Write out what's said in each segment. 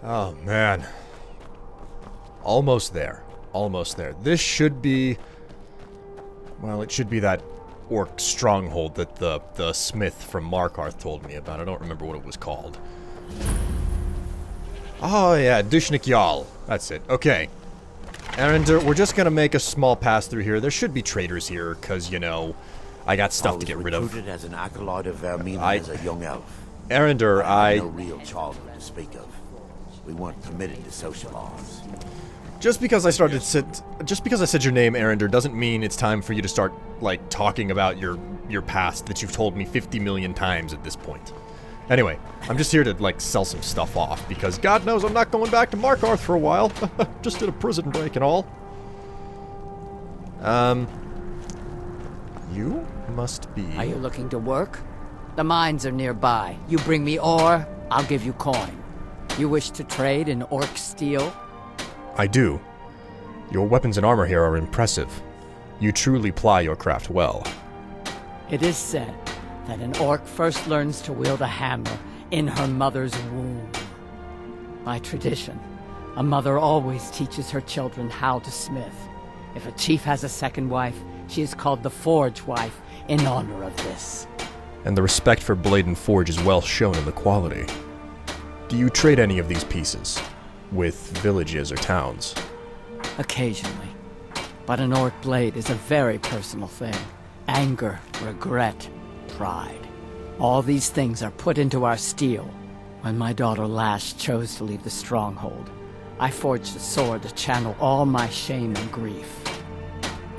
Oh, man. Almost there. Almost there. This should be... Well, it should be that orc stronghold that the smith from Markarth told me about. I don't remember what it was called. Oh, yeah, Dushnik Jarl. That's it. Okay. Arender, we're just gonna make a small pass through here. There should be traders here, because, you know, I got stuff to get rid of. Recruited as an acolyte of Vermina as a young elf. Arender, No real childhood to speak of. We weren't permitted to socialize. Just because I said your name, Arender, doesn't mean it's time for you to start, like, talking about your past that you've told me 50 million times at this point. Anyway, I'm just here to, like, sell some stuff off, because God knows I'm not going back to Markarth for a while. Just did a prison break and all. You must be... Are you looking to work? The mines are nearby. You bring me ore, I'll give you coin. You wish to trade in orc steel? I do. Your weapons and armor here are impressive. You truly ply your craft well. It is said that an orc first learns to wield a hammer in her mother's womb. By tradition, a mother always teaches her children how to smith. If a chief has a second wife, she is called the Forge Wife in honor of this. And the respect for blade and forge is well shown in the quality. Do you trade any of these pieces with villages or towns? Occasionally. But an orc blade is a very personal thing. Anger, regret, pride. All these things are put into our steel. When my daughter Lash chose to leave the stronghold, I forged a sword to channel all my shame and grief.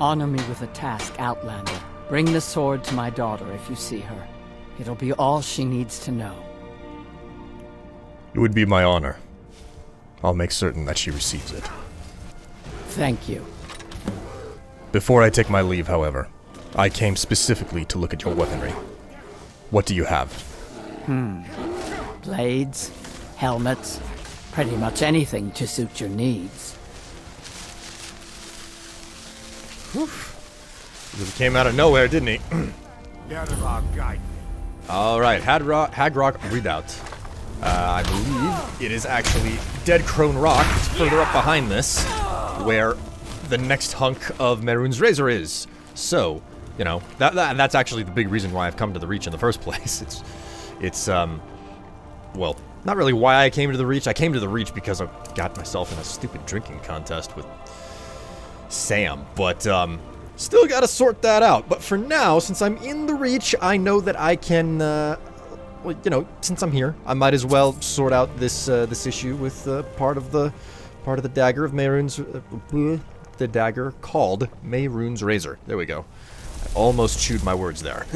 Honor me with a task, Outlander. Bring the sword to my daughter if you see her. It'll be all she needs to know. It would be my honor. I'll make certain that she receives it. Thank you. Before I take my leave, however, I came specifically to look at your weaponry. What do you have? Blades, helmets, pretty much anything to suit your needs. He came out of nowhere, didn't he? Alright, Hagrok Redoubt. I believe it is actually Dead Crone Rock. It's further up behind this, where the next hunk of Mehrunes Razor is. So, you know, that's actually the big reason why I've come to the Reach in the first place. It's well, not really why I came to the Reach. I came to the Reach because I got myself in a stupid drinking contest with Sam, but, still gotta sort that out. But for now, since I'm in the Reach, I know that I can, well, you know, since I'm here, I might as well sort out this this issue with part of the dagger of Mehrunes, the dagger called Mehrunes Razor. There we go. I almost chewed my words there.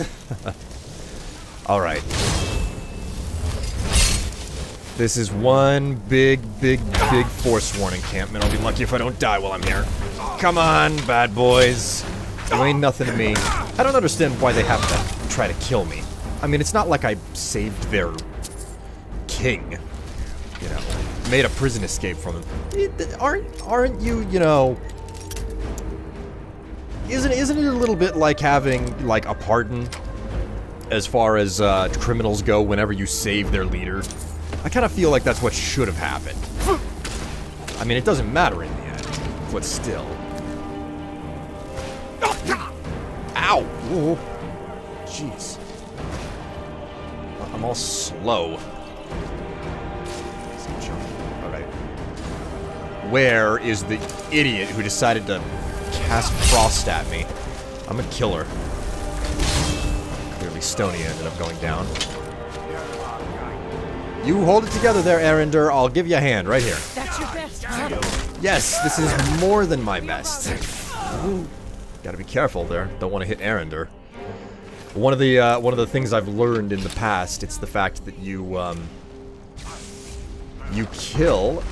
All right. This is one big Forsworn encampment. I'll be lucky if I don't die while I'm here. Come on, bad boys. You ain't nothing to me. I don't understand why they have to try to kill me. I mean, it's not like I saved their king, you know, made a prison escape from them. Aren't you, you know, isn't it a little bit like having, like, a pardon as far as criminals go whenever you save their leader? I kind of feel like that's what should have happened. I mean, it doesn't matter in the end, but still. Ow! Whoa. Jeez. I'm all slow. Alright. Where is the idiot who decided to cast Frost at me? I'm a killer. Clearly Stony ended up going down. You hold it together there, Arender. I'll give you a hand right here. That's your best. Yes, this is more than my best. Ooh. Gotta be careful there. Don't want to hit Arender. One of the things I've learned in the past, it's the fact that you kill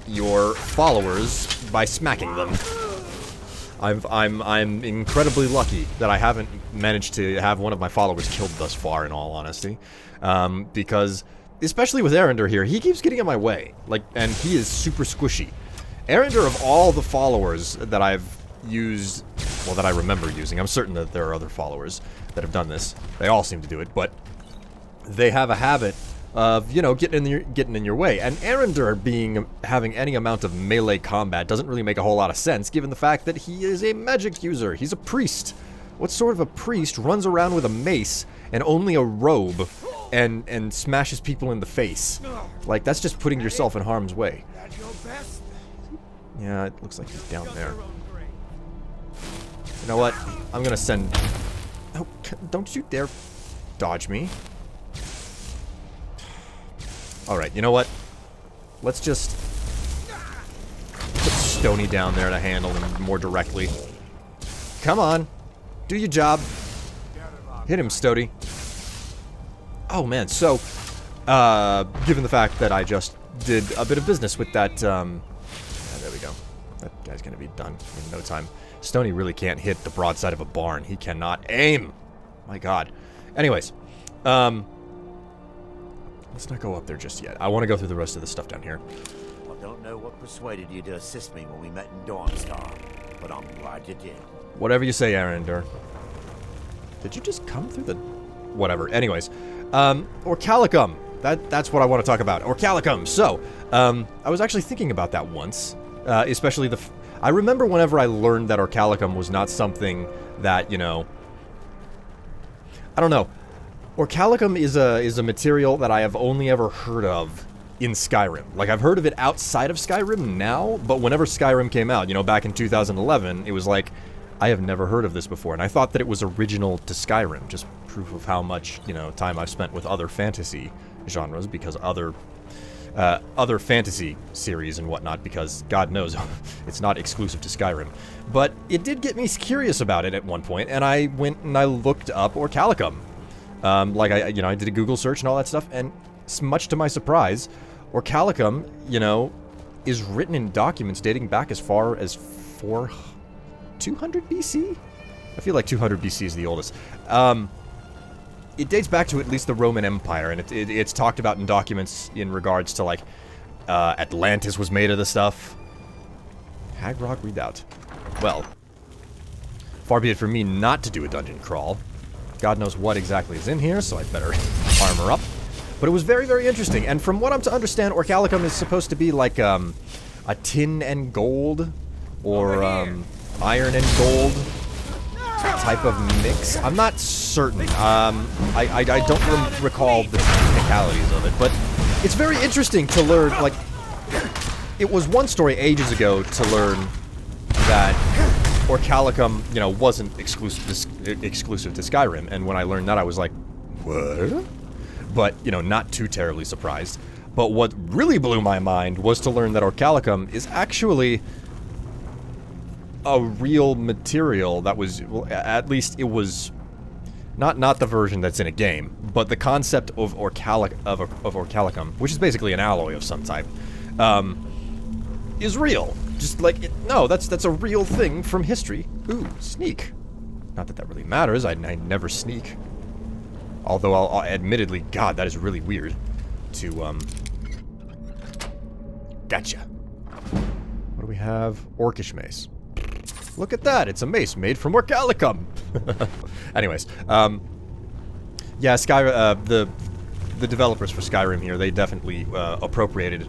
your followers by smacking them. I'm incredibly lucky that I haven't managed to have one of my followers killed thus far, in all honesty, because especially with Arender here, he keeps getting in my way, like, and he is super squishy. Arender, of all the followers that I've used, well, that I remember using, I'm certain that there are other followers that have done this. They all seem to do it, but they have a habit of, you know, getting in your way. And Arender having any amount of melee combat doesn't really make a whole lot of sense, given the fact that he is a magic user. He's a priest. What sort of a priest runs around with a mace and only a robe and smashes people in the face? Like, that's just putting yourself in harm's way. Yeah, it looks like he's down there. You know what? I'm gonna send... Oh, don't you dare dodge me. Alright, you know what? Let's just put Stony down there to handle him more directly. Come on. Do your job. Hit him, Stody. Oh, man. So, given the fact that I just did a bit of business with that, yeah, there we go. That guy's gonna be done in no time. Stony really can't hit the broadside of a barn. He cannot aim. My God. Anyways, let's not go up there just yet. I want to go through the rest of the stuff down here. I don't know what persuaded you to assist me when we met in Dawnstar, but I'm glad you did. Whatever you say, Arender. Did you just come through the... Whatever. Anyways, Orcalicum. That's what I want to talk about. Orcalicum. So, I was actually thinking about that once, especially I remember whenever I learned that Orcalicum was not something that, you know... I don't know. Orcalicum is a material that I have only ever heard of in Skyrim. Like, I've heard of it outside of Skyrim now, but whenever Skyrim came out, you know, back in 2011, it was like, I have never heard of this before, and I thought that it was original to Skyrim, just proof of how much, you know, time I've spent with other fantasy genres, because other fantasy series and whatnot, because God knows it's not exclusive to Skyrim. But it did get me curious about it at one point, and I went and I looked up Orcalicum. Like, I did a Google search and all that stuff, and much to my surprise, Orcalicum, you know, is written in documents dating back as far as 200 BC? I feel like 200 BC is the oldest. It dates back to at least the Roman Empire, and it's talked about in documents in regards to, like, Atlantis was made of the stuff. Hagrog Redoubt. Well, far be it from me not to do a dungeon crawl. God knows what exactly is in here, so I'd better armor up. But it was very, very interesting, and from what I'm to understand, Orcalicum is supposed to be like a tin and gold, or iron and gold type of mix. I'm not certain. I don't recall the technicalities of it, but it's very interesting to learn, like, it was one story ages ago to learn that Orcalicum, you know, wasn't exclusive to Skyrim, and when I learned that, I was like, what? But, you know, not too terribly surprised. But what really blew my mind was to learn that Orcalicum is actually a real material that was, well, at least it was not the version that's in a game, but the concept of Orcalicum, which is basically an alloy of some type, is real. Just like, no, that's a real thing from history. Ooh, sneak. Not that really matters. I never sneak. Although I'll admittedly, God, that is really weird. To gotcha. What do we have? Orcish mace. Look at that! It's a mace made from Orcalicum. Anyways, yeah, the developers for Skyrim here, they definitely appropriated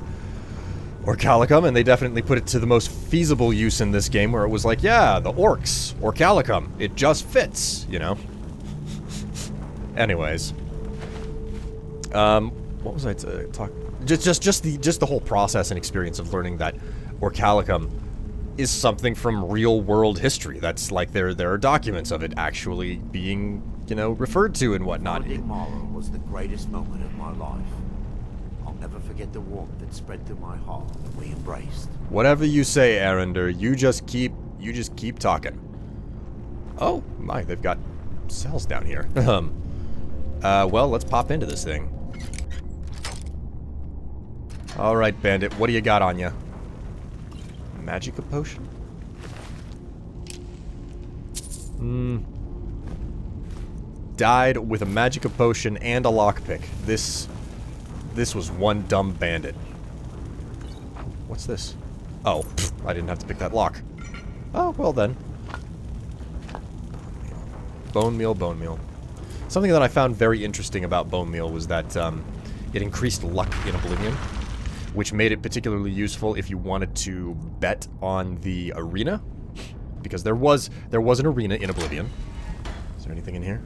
Orcalicum, and they definitely put it to the most feasible use in this game, where it was like, yeah, the orcs, Orcalicum, it just fits, you know. Anyways, what was I talking? Just the whole process and experience of learning that Orcalicum is something from real world history. That's like there are documents of it actually being, you know, referred to and whatnot. Finding Morrow was the greatest moment of my life. I'll never forget the warmth that spread through my heart when we embraced. Whatever you say, Arender, you just keep talking. Oh my, they've got cells down here. Well, let's pop into this thing. Alright, bandit, what do you got on you? Magica potion? Died with a magica potion and a lockpick. This was one dumb bandit. What's this? Oh, I didn't have to pick that lock. Oh, well then. Bone meal, bone meal. Something that I found very interesting about bone meal was that It increased luck in Oblivion, which made it particularly useful if you wanted to bet on the arena, because there was an arena in Oblivion. Is there anything in here?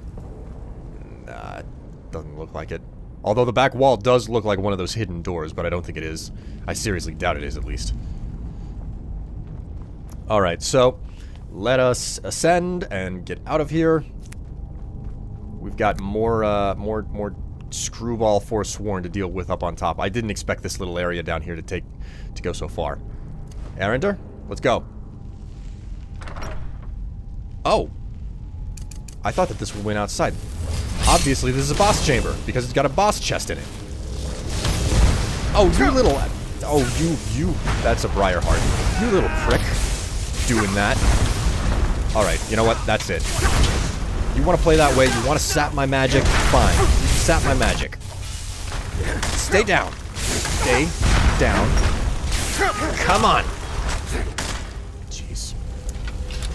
Nah, doesn't look like it. Although the back wall does look like one of those hidden doors, but I don't think it is. I seriously doubt it is, at least. Alright, so let us ascend and get out of here. We've got more screwball Forsworn to deal with up on top. I didn't expect this little area down here to go so far. Arender, let's go. Oh! I thought that this would win outside. Obviously, this is a boss chamber, because it's got a boss chest in it. Oh, you little... Oh, you... That's a Briarheart. You little prick. Doing that. Alright, you know what? That's it. You want to play that way? You want to sap my magic? Fine. You can sap my magic. Stay down. Stay down. Come on. Jeez.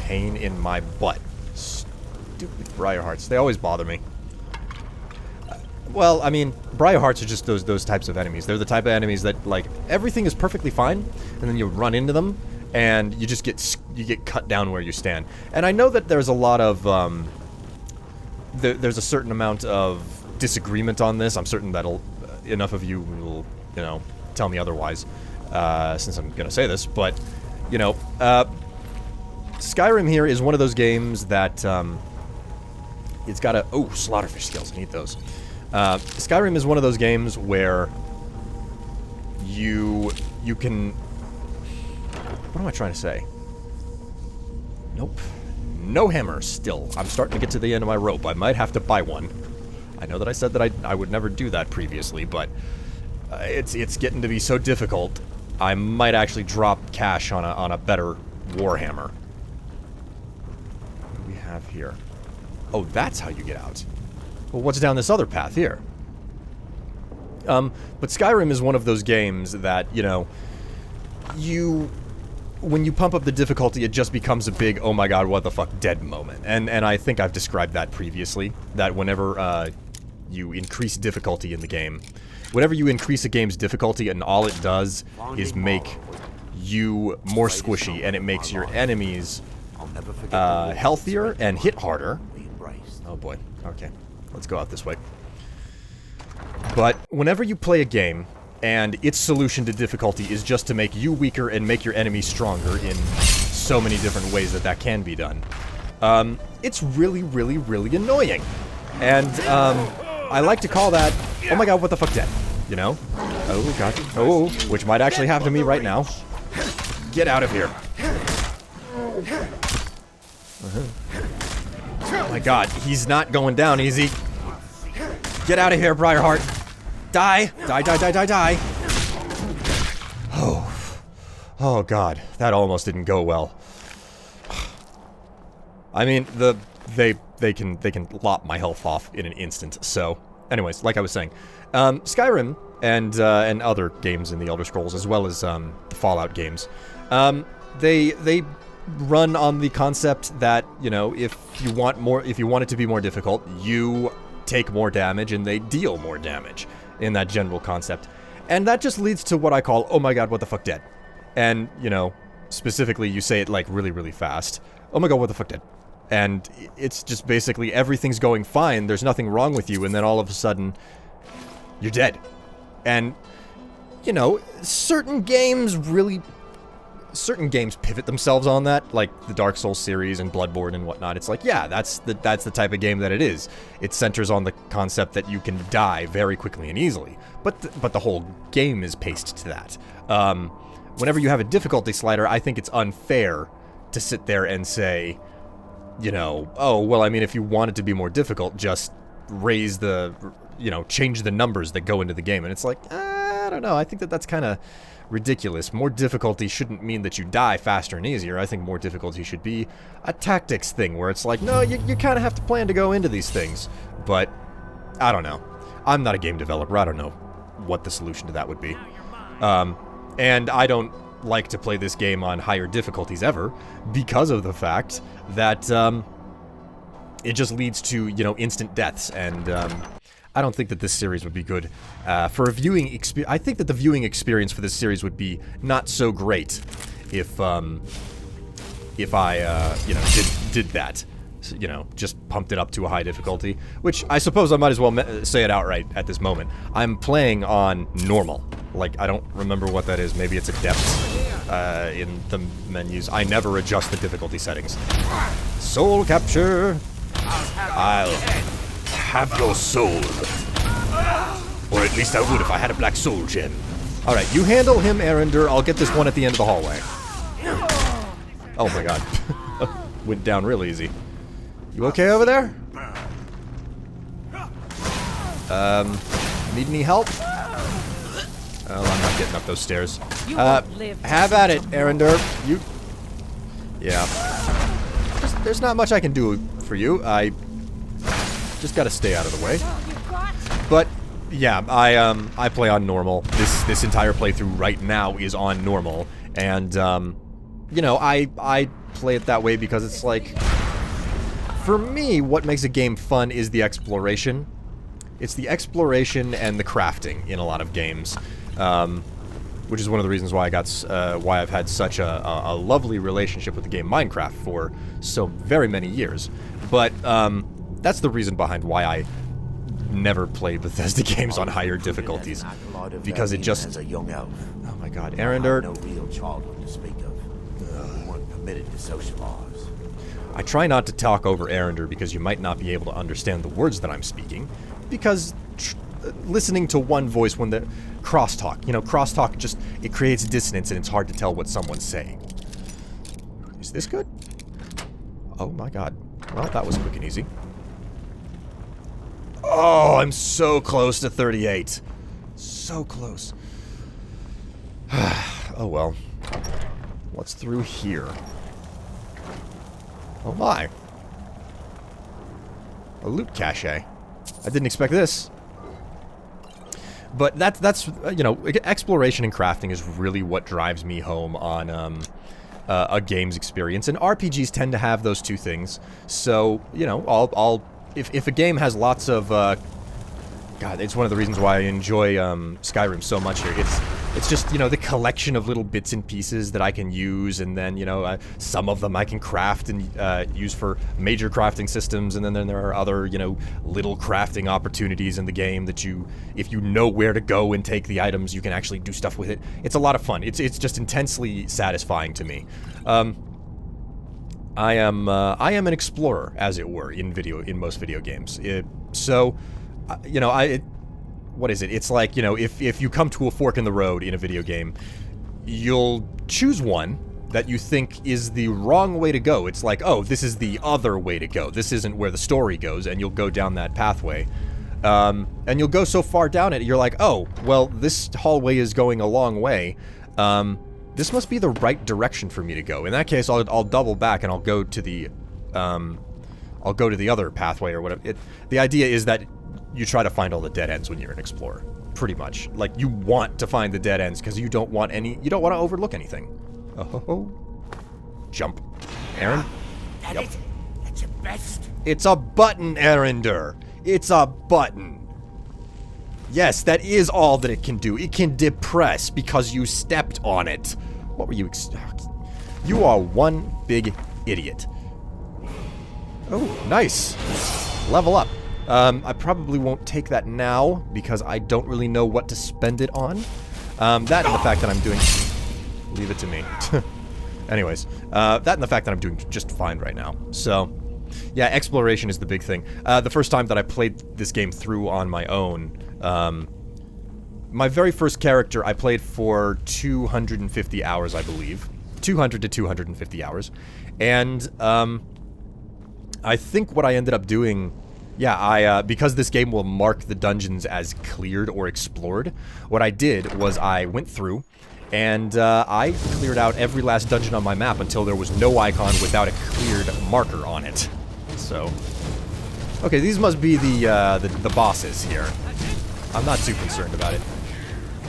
Pain in my butt. Stupid Briarhearts. They always bother me. Well, I mean, Briarhearts are just those types of enemies. They're the type of enemies that, like, everything is perfectly fine, and then you run into them, and you just get cut down where you stand. And I know that there's a lot of, there's a certain amount of disagreement on this. I'm certain that enough of you will, you know, tell me otherwise, since I'm gonna say this, but, you know, Skyrim here is one of those games that, it's got oh, slaughterfish skills, I need those. Skyrim is one of those games where you can... What am I trying to say? Nope. No hammer, still. I'm starting to get to the end of my rope. I might have to buy one. I know that I said that I would never do that previously, but it's getting to be so difficult, I might actually drop cash on a better warhammer. What do we have here? Oh, that's how you get out. Well, what's down this other path here? But Skyrim is one of those games that, you know, when you pump up the difficulty, it just becomes a big, oh my god, what the fuck, dead moment. And I think I've described that previously, that whenever you increase difficulty in the game, whenever you increase a game's difficulty, and all it does is make you more squishy, and it makes your enemies healthier and hit harder. Oh boy, okay. Let's go out this way. But whenever you play a game, and its solution to difficulty is just to make you weaker and make your enemies stronger in so many different ways that can be done, it's really, really, really annoying. And I like to call that, oh my god, what the fuck, dead? You know? Oh god. Oh, which might actually happen to me right now. Get out of here. Oh my god, he's not going down easy. Get out of here, Briarheart. Die. Die, die, die, die, die. Oh god, that almost didn't go well. I mean, they can lop my health off in an instant. So, anyways, like I was saying, Skyrim and other games in the Elder Scrolls, as well as the Fallout games, they run on the concept that, you know, if you want it to be more difficult, you take more damage and they deal more damage, in that general concept. And that just leads to what I call, oh my god, what the fuck, dead. And, you know, specifically you say it like really, really fast. Oh my god, what the fuck, dead. And it's just basically everything's going fine, there's nothing wrong with you, and then all of a sudden, you're dead. And, you know, certain games pivot themselves on that, like the Dark Souls series and Bloodborne and whatnot. It's like, yeah, that's the type of game that it is. It centers on the concept that you can die very quickly and easily, but the whole game is paced to that. Whenever you have a difficulty slider, I think it's unfair to sit there and say, you know, oh, well, I mean, if you want it to be more difficult, just raise the, you know, change the numbers that go into the game. And it's like, I don't know, I think that's kind of ridiculous. More difficulty shouldn't mean that you die faster and easier. I think more difficulty should be a tactics thing, where it's like, no, you kind of have to plan to go into these things. But, I don't know. I'm not a game developer. I don't know what the solution to that would be. And I don't like to play this game on higher difficulties ever, because of the fact that, it just leads to, you know, instant deaths, and, I don't think that this series would be good for a viewing experience. I think that the viewing experience for this series would be not so great if I, you know, did that. So, you know, just pumped it up to a high difficulty, which I suppose I might as well say it outright at this moment. I'm playing on normal. Like, I don't remember what that is. Maybe it's a depth in the menus. I never adjust the difficulty settings. Soul capture. I'll have your soul. Or at least I would if I had a black soul gem. Alright, you handle him, Arender. I'll get this one at the end of the hallway. Oh my god. Went down real easy. You okay over there? Need any help? Oh, I'm not getting up those stairs. Have at it, Arender. You... Yeah. There's not much I can do for you. I just gotta stay out of the way. But, yeah, I play on normal. This entire playthrough right now is on normal. And, you know, I play it that way because it's like... For me, what makes a game fun is the exploration. It's the exploration and the crafting in a lot of games, which is one of the reasons why why I've had such a lovely relationship with the game Minecraft for so very many years. But that's the reason behind why I never played Bethesda games on higher difficulties, because it just... As a young elf, oh my god, Arender. no real childhood to speak of. We weren't permitted to socialize. I try not to talk over Arender because you might not be able to understand the words that I'm speaking, because listening to one voice when the crosstalk, you know, crosstalk just, it creates dissonance and it's hard to tell what someone's saying. Is this good? Oh my god. Well, that was quick and easy. Oh, I'm so close to 38. So close. Oh well. What's through here? Oh my. A loot cache. I didn't expect this. But that's you know, exploration and crafting is really what drives me home on a game's experience, and RPGs tend to have those two things. So, you know, if a game has lots of God, it's one of the reasons why I enjoy Skyrim so much here. It's just, you know, the collection of little bits and pieces that I can use, and then, you know, some of them I can craft and use for major crafting systems, and then there are other, you know, little crafting opportunities in the game that you, if you know where to go and take the items, you can actually do stuff with it. It's a lot of fun. It's just intensely satisfying to me. I am an explorer, as it were, in most video games. So, you know, what is it? It's like, you know, if you come to a fork in the road in a video game, you'll choose one that you think is the wrong way to go. It's like, oh, this is the other way to go. This isn't where the story goes, and you'll go down that pathway. And you'll go so far down it, you're like, oh, well, this hallway is going a long way. This must be the right direction for me to go. In that case, I'll double back and I'll go to the other pathway or whatever. The idea is that you try to find all the dead ends when you're an explorer, pretty much. Like, you want to find the dead ends because you don't want to overlook anything. Oh ho ho. Jump. Aaron? Yep. That's your best. It's a button, Arender. It's a button. Yes, that is all that it can do. It can depress because you stepped on it. What were you You are one big idiot. Oh, nice. Level up. I probably won't take that now because I don't really know what to spend it on. That and the fact that I'm doing... Leave it to me. Anyways, that and the fact that I'm doing just fine right now. So, yeah, exploration is the big thing. The first time that I played this game through on my own, my very first character I played for 250 hours, I believe. 200 to 250 hours. And, I think what I ended up doing... Yeah, because this game will mark the dungeons as cleared or explored, what I did was I went through, and I cleared out every last dungeon on my map until there was no icon without a cleared marker on it. So... Okay, these must be the bosses here. I'm not too concerned about it.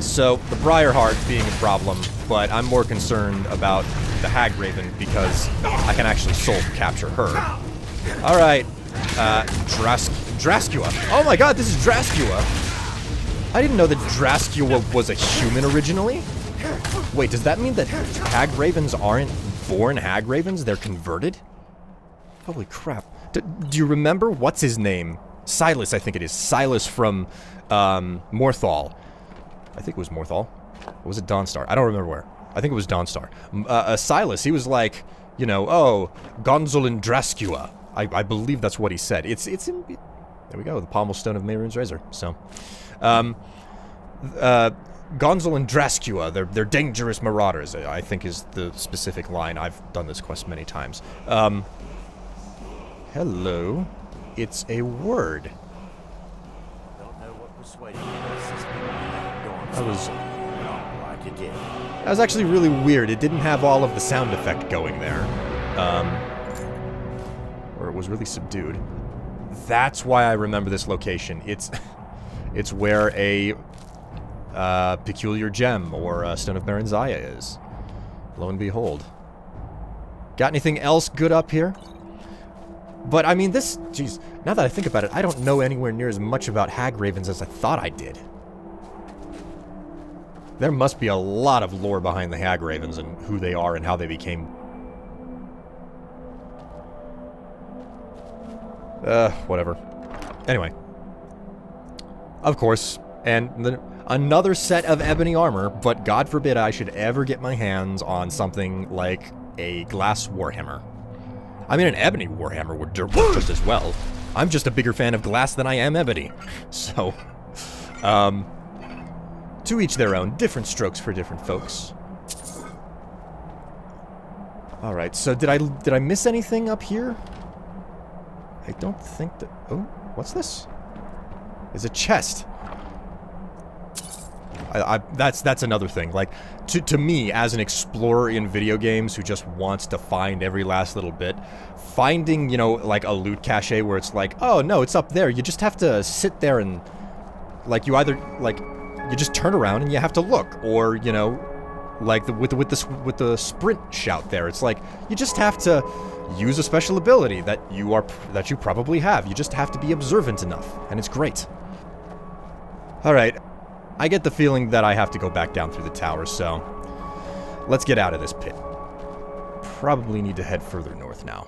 So, the Briarheart being a problem, but I'm more concerned about the Hagraven because I can actually soul capture her. Alright. Draskua. Oh my god, this is Draskua. I didn't know that Draskua was a human originally. Wait, does that mean that hag ravens aren't born hag ravens? They're converted? Holy crap. Do you remember what's his name? Silas, I think it is. Silas from Morthal. I think it was Morthal. Or was it Dawnstar? I don't remember where. I think it was Dawnstar. Silas, he was like, you know, oh, Gonzolin Draskua. I believe that's what he said. It's in... There we go, the pommel stone of Mehrunes Razor. So, Gonzol and Draskua, they're dangerous marauders, I think is the specific line. I've done this quest many times. Hello. It's a word. Don't know what persuaded me to assist me in that That was... Like you did. That was actually really weird. It didn't have all of the sound effect going there. Or it was really subdued. That's why I remember this location. It's where a peculiar gem or a Stone of Marinzaya is. Lo and behold. Got anything else good up here? But I mean this, geez, now that I think about it, I don't know anywhere near as much about hag ravens as I thought I did. There must be a lot of lore behind the hag ravens and who they are and how they became... whatever. Anyway. Of course, and another set of ebony armor, but God forbid I should ever get my hands on something like a glass warhammer. I mean, an ebony warhammer would work just as well. I'm just a bigger fan of glass than I am ebony. So, to each their own. Different strokes for different folks. Alright, so did I miss anything up here? I don't think that... Oh, what's this? It's a chest. That's another thing. Like, to me, as an explorer in video games who just wants to find every last little bit, finding, you know, like a loot cache where it's like, oh, no, it's up there. You just have to sit there and, like, you either, like, you just turn around and you have to look. Or, you know, like, with the sprint shout there, it's like, you just have to use a special ability that you probably have. You just have to be observant enough, and it's great. Alright. I get the feeling that I have to go back down through the tower, so let's get out of this pit. Probably need to head further north now.